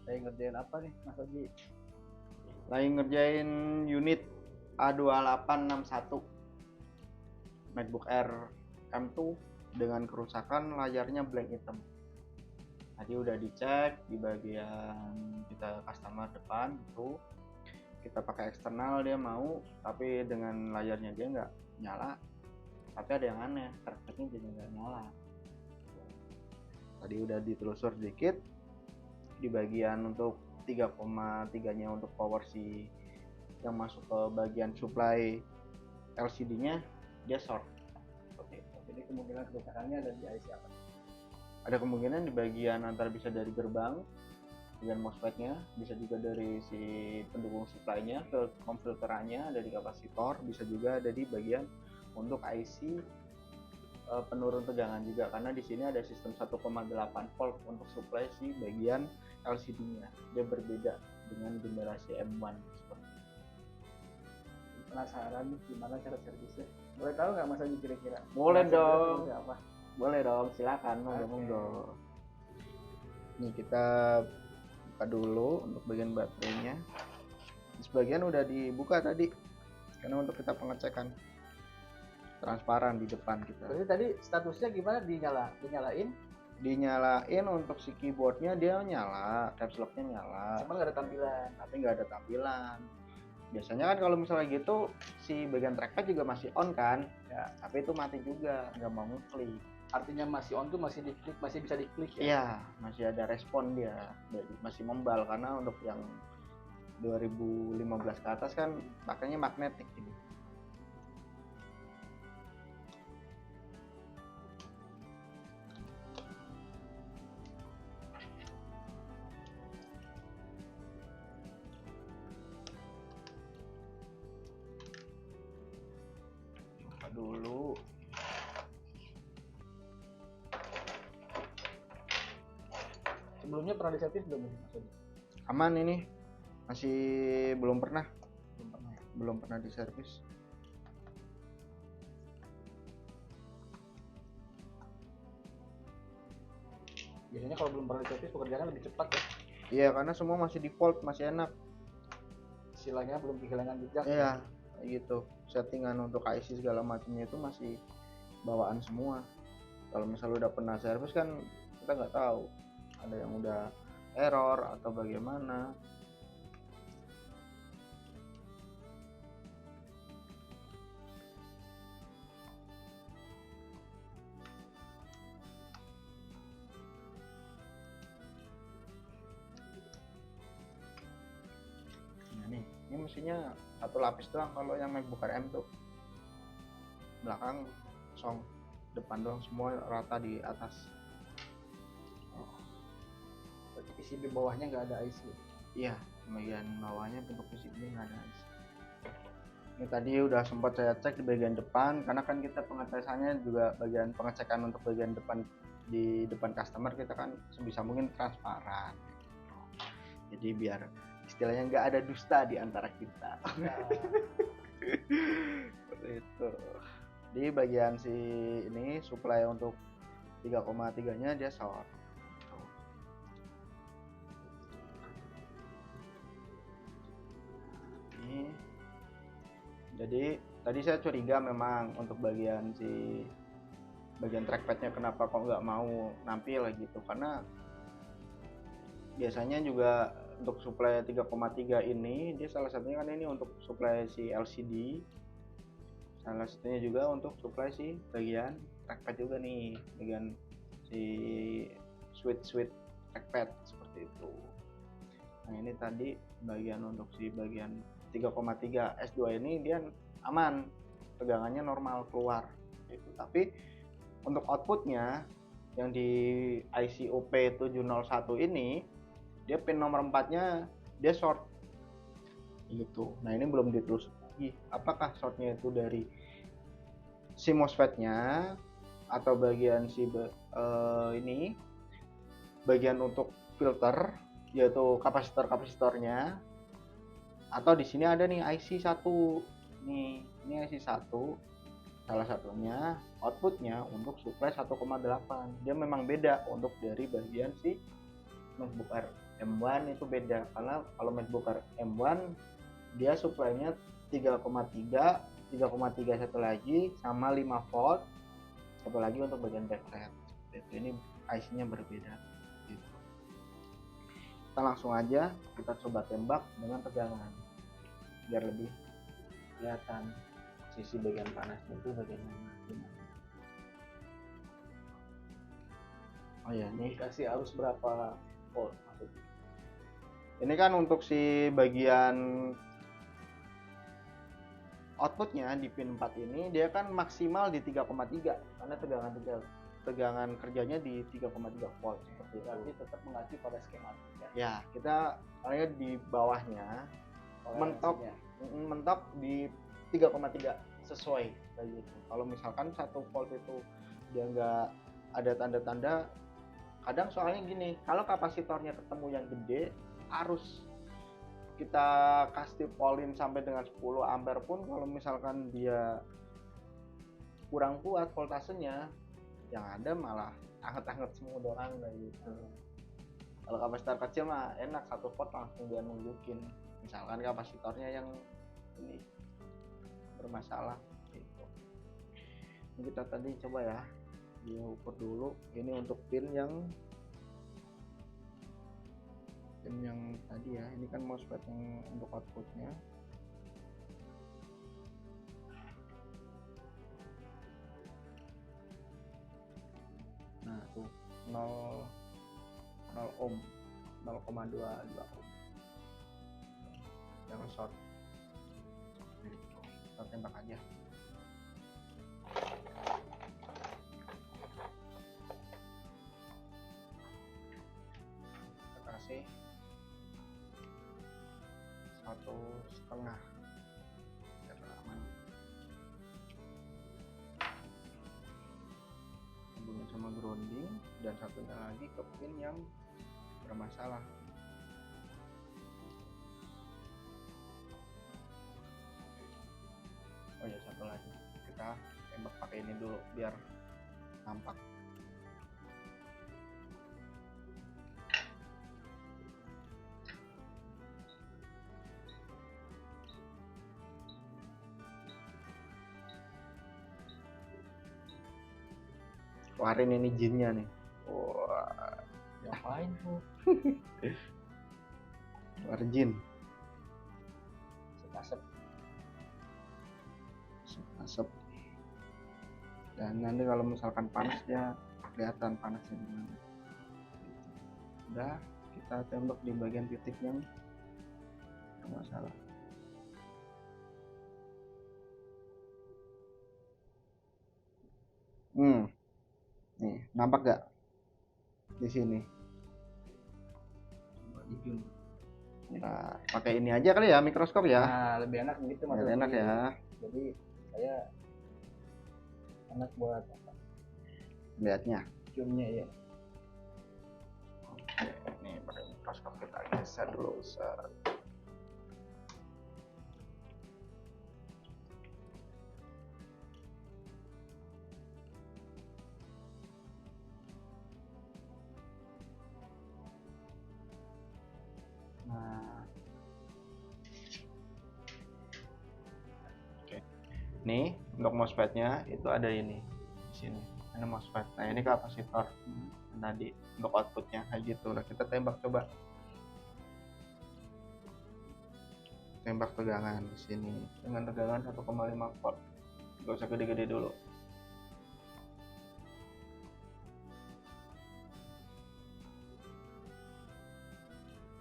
Lagi ngerjain apa nih Mas Oji? Lagi ngerjain unit A2861 MacBook Air M2 dengan kerusakan layarnya blank hitam. Tadi udah dicek di bagian kita customer depan itu, kita pakai eksternal dia mau, tapi dengan layarnya dia nggak nyala. Tapi ada yang aneh, trackpadnya jadi nggak nyala. Tadi udah ditelusur sedikit di bagian untuk 3,3 nya untuk power si yang masuk ke bagian supply LCD-nya dia short. Oke, jadi kemungkinan kerusakannya ada di IC apa? Ada kemungkinan di bagian antara bisa dari gerbang dengan MOSFET-nya, bisa juga dari si pendukung supply-nya ke filterannya, dari kapasitor, bisa juga ada di bagian untuk IC penurun tegangan juga, karena di sini ada sistem 1,8 volt untuk supply si bagian LCD-nya. Dia berbeda dengan generasi M1 seperti itu. Penasaran nih gimana cara servisnya? Boleh tahu nggak Mas Oji kira-kira? Boleh Cara servisnya dong. seperti apa? Boleh dong, silakan, Oke. monggo. Nih kita buka dulu untuk bagian baterainya. Sebagian udah dibuka tadi, karena untuk kita pengecekan transparan di depan kita. Berarti tadi statusnya gimana? Dinyalain? Dinyalain untuk si keyboardnya dia nyala, caps locknya nyala. Cuma nggak ada tampilan. Tapi nggak ada tampilan. Biasanya kan kalau misalnya gitu si bagian trackpad juga masih on kan, Ya. tapi itu mati juga, nggak mau ngeklik. Artinya masih on tuh masih diklik, masih bisa diklik ya? Iya, masih ada respon dia, masih membal, karena untuk yang 2015 ke atas kan pakainya magnetik ini. Buka dulu. Sebelumnya pernah diservis belum Mas Oji? Aman ini, masih belum pernah Belum pernah ya? belum pernah diservis. Biasanya kalau belum pernah diservis pekerjaannya lebih cepat ya? Iya, karena semua masih default, masih enak. Istilahnya belum kehilangan jejak. Iya, kayak gitu. Settingan untuk IC segala macamnya itu masih bawaan semua. Kalau misalnya udah pernah servis kan kita nggak tahu ada yang udah error atau bagaimana. Nah nih, ini mesinnya satu lapis doang kalau yang MacBook Air M tuh. Belakang kosong, depan doang semua rata di atas. Berarti PCB bawahnya nggak ada IC. Iya, bagian bawahnya bentuk PCB nggak ada IC. Ini tadi udah sempat saya cek di bagian depan, karena kan kita pengetesannya juga bagian pengecekan untuk bagian depan di depan customer kita kan sebisa mungkin transparan. Jadi biar istilahnya nggak ada dusta di antara kita. Seperti itu. Di bagian si ini supply untuk 3,3 nya dia short. Ini jadi tadi saya curiga memang untuk bagian trackpadnya kenapa kok nggak mau nampil gitu, karena biasanya juga untuk supply 3,3 ini dia salah satunya kan ini untuk supply si LCD, salah satunya juga untuk supply si bagian trackpad juga nih, bagian si switch trackpad seperti itu. Nah ini tadi bagian untuk si bagian 3,3 S2 ini dia aman, tegangannya normal keluar gitu. Tapi untuk outputnya yang di ICOP 701 ini dia pin nomor 4 nya dia short gitu. Nah ini belum ditelusuri apakah shortnya itu dari si MOSFET-nya atau bagian si ini bagian untuk filter yaitu kapasitornya, atau di sini ada nih IC1 nih, ini IC1 salah satunya outputnya untuk supply 1,8. Dia memang beda untuk dari bagian si MacBook Air M1 itu beda, karena kalau MacBook Air M1 dia supply-nya 3,3, 3,3 satu lagi sama 5 volt, satu lagi untuk bagian backlight. Itu ini IC-nya berbeda gitu. Kita langsung aja kita coba tembak dengan tegangan biar lebih kelihatan sisi bagian panasnya itu bagaimana. Oh ya, ini Kasih arus berapa volt maksudnya? ini kan untuk si bagian outputnya di pin 4 ini dia kan maksimal di 3,3 karena tegangan kerjanya di 3,3 volt seperti itu. Berarti tetap mengacu pada skematik ya. Ya, kita paling di bawahnya mentok di 3,3 sesuai kayak gitu. Kalau misalkan 1 volt itu dia nggak ada tanda-tanda, kadang soalnya gini, kalau kapasitornya ketemu yang gede, arus kita kasih polin sampai dengan 10 ampere pun kalau misalkan dia kurang kuat voltasenya, yang ada malah anget-anget semua orang kayak gitu. Kalau kapasitor kecil mah enak, 1 volt langsung dia nunjukin misalkan kapasitornya yang ini bermasalah gitu. Ini kita tadi coba ya diukur dulu, ini untuk pin yang tadi ya, ini kan MOSFET yang untuk outputnya. Nah tuh 0 ohm, 0,22 ohm, jangan short gitu. Kita tembak aja. Kita kasih 1,5 biar aman. Hubungin sama grounding dan satunya lagi ke pin yang bermasalah. Oh ya, satu lagi kita tembak pakai ini dulu biar nampak. Keluarin ini jinnya nih. Wah, Ngapain tuh? keluar jin. Asap. Dan nanti kalau misalkan panas dia kelihatan panasnya di mana. Udah, kita tembak di bagian titik yang bermasalah. Nih, nampak gak di sini? Nah, pakai ini aja kali ya, mikroskop ya. Nah, lebih enak gitu Biar maksudnya. enak ya. Jadi saya enak buat Lihatnya. ciumnya ya. Oke, nih pakai mikroskop kita geser dulu. Nah, oke. Nih untuk MOSFET-nya itu ada ini di sini. Ini MOSFET. Nah ini kapasitor tadi untuk outputnya kayak gitu. Nah kita tembak coba. Tembak tegangan di sini dengan tegangan 1,5 volt. Gak usah gede-gede dulu.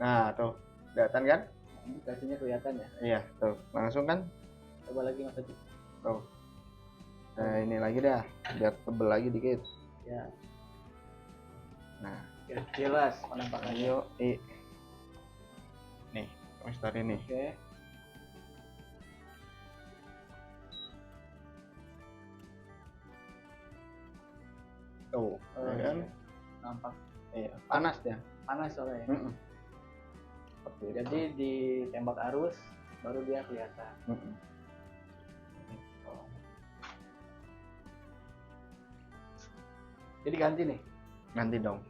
Nah tuh kelihatan kan? Indikasinya kelihatan ya. Iya tuh langsung kan? Coba lagi Mas Adi. Tuh. Nah ini lagi dah biar tebel lagi dikit. Ya. Nah Jelas penampakannya. yuk nih transistor ini. Oke. Tuh ya kan? Iya. Nampak Iya panas ya. panas soalnya. Seperti itu. Jadi ditembak arus baru dia kelihatan. Jadi ganti nih. Nanti dong.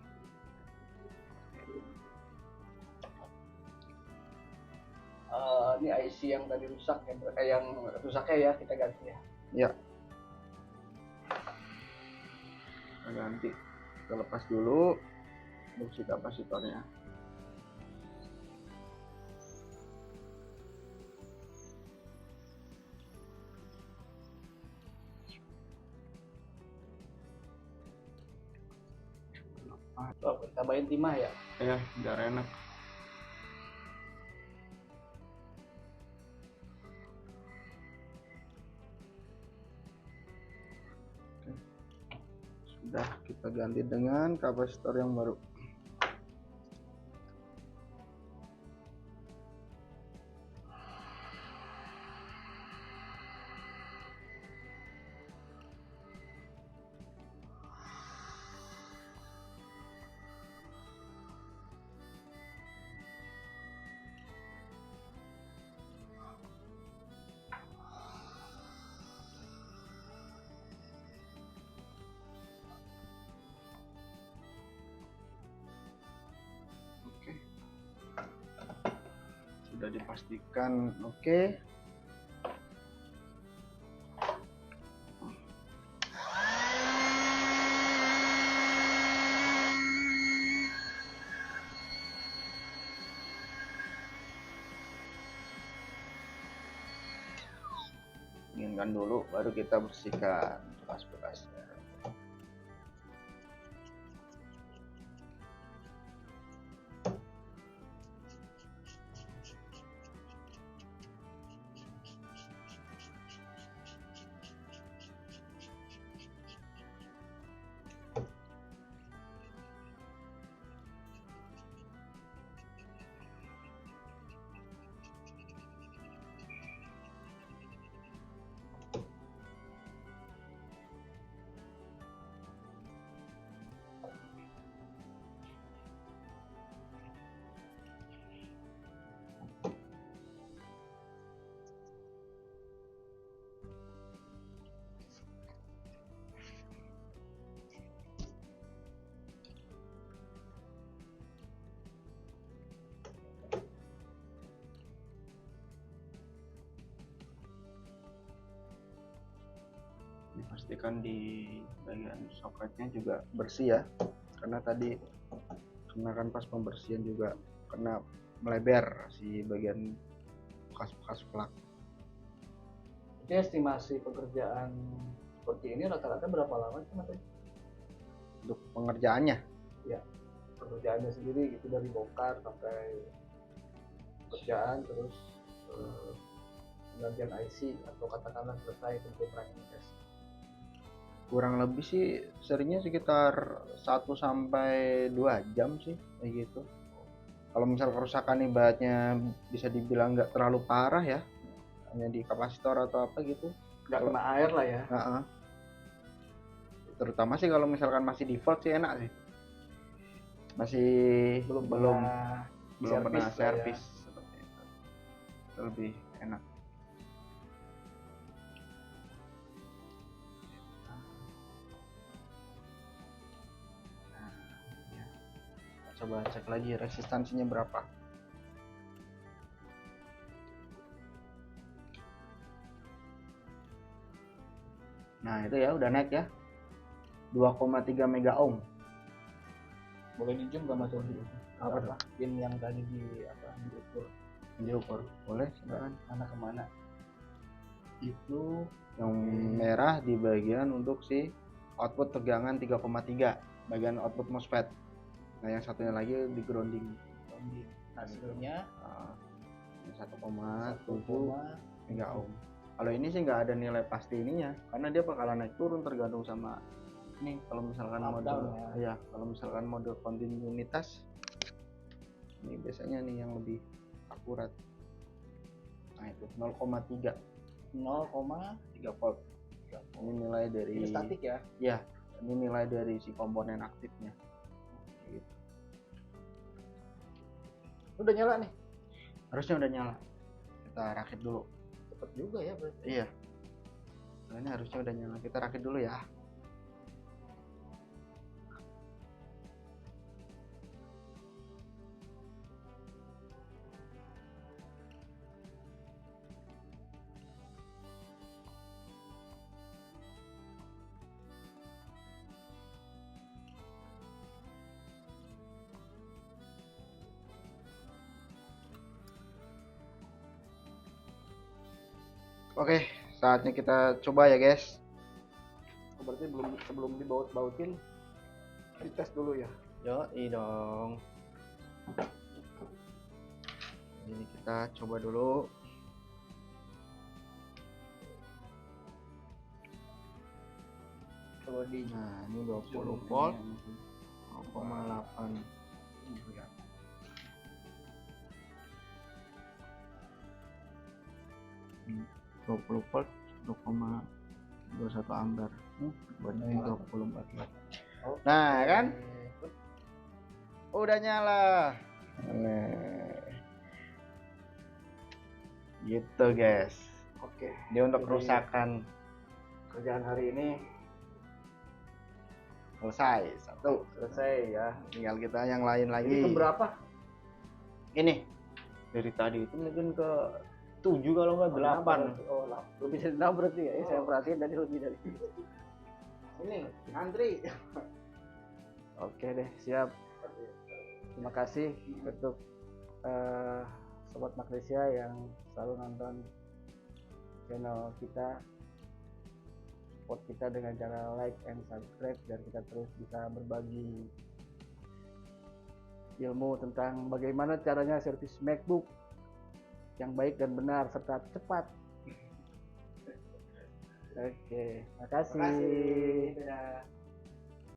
ini IC yang tadi rusak ya, yang rusaknya ya kita ganti ya. Ya, kita ganti. Kita lepas dulu untuk si kapasitornya. Oh, tambahin timah ya. Ya, biar enak. Oke. Sudah kita ganti dengan kapasitor yang baru. Oke. Sudah dipastikan oke. Dinginkan dulu baru kita bersihkan bekas-bekasnya. Dipastikan di bagian soketnya juga bersih ya, karena tadi kan pas pembersihan juga kena melebar si bagian bekas-bekas plak. Jadi estimasi pekerjaan seperti ini rata-rata berapa lama sih Mas? Untuk pengerjaannya Ya, pekerjaannya sendiri gitu dari bongkar sampai pekerjaan terus penggantian IC atau katakanlah selesai untuk running test. kurang lebih sih seringnya sekitar 1 sampai 2 jam sih kayak gitu. Kalau misal kerusakan ibaratnya bisa dibilang nggak terlalu parah ya, hanya di kapasitor atau apa gitu, Nggak kena air lah ya. terutama sih kalau misalkan masih default sih enak sih, masih belum pernah servis seperti itu, lebih enak. Coba cek lagi resistansinya berapa. Nah itu ya udah naik ya 2,3 mega ohm. Boleh di zoom nggak Mas? Apa tuh? Pin yang tadi diukur Boleh silakan. mana kemana? Itu Yang merah di bagian untuk si output tegangan 3,3 bagian output MOSFET. Nah yang satunya lagi di grounding. Hasilnya 1,7 mega ohm. Kalau ini sih nggak ada nilai pasti ininya, karena dia bakalan naik turun tergantung sama ini. Kalau misalkan mode ya, kalau misalkan mode kontinuitas ini biasanya nih yang lebih akurat. Nah itu 0,3 volt. Ini nilai dari ini statik ya? Ya, ini nilai dari si komponen aktifnya. Gitu. Udah nyala nih? Harusnya udah nyala. Kita rakit dulu. Cepet juga ya berarti. Iya. Nah, ini harusnya udah nyala. Kita rakit dulu ya. Oke, saatnya kita coba ya guys. Berarti sebelum dibaut-bautin dites dulu ya. Yoi dong. Ini kita coba dulu. Kalau di Nah, ini 20 volt 0,8. 20 volt 2,21 ampere. Berarti 24 watt. Nah, kan? Udah nyala. Nah. Gitu, guys. Oke. Dia untuk Jadi, kerusakan kerjaan hari ini selesai. Satu. selesai ya. Tinggal kita yang lain lagi. Ini keberapa? Ini dari tadi itu mungkin ke 7 kalau nggak 8. Oh, lebih dari 6 berarti ya. Saya perhatiin tadi lebih dari. Ini antri. Oke deh, siap. Terima kasih untuk Sobat Magnesia yang selalu nonton channel kita. Support kita dengan cara like and subscribe biar kita terus bisa berbagi ilmu tentang bagaimana caranya servis MacBook yang baik dan benar serta cepat. Oke, makasih. Dadah.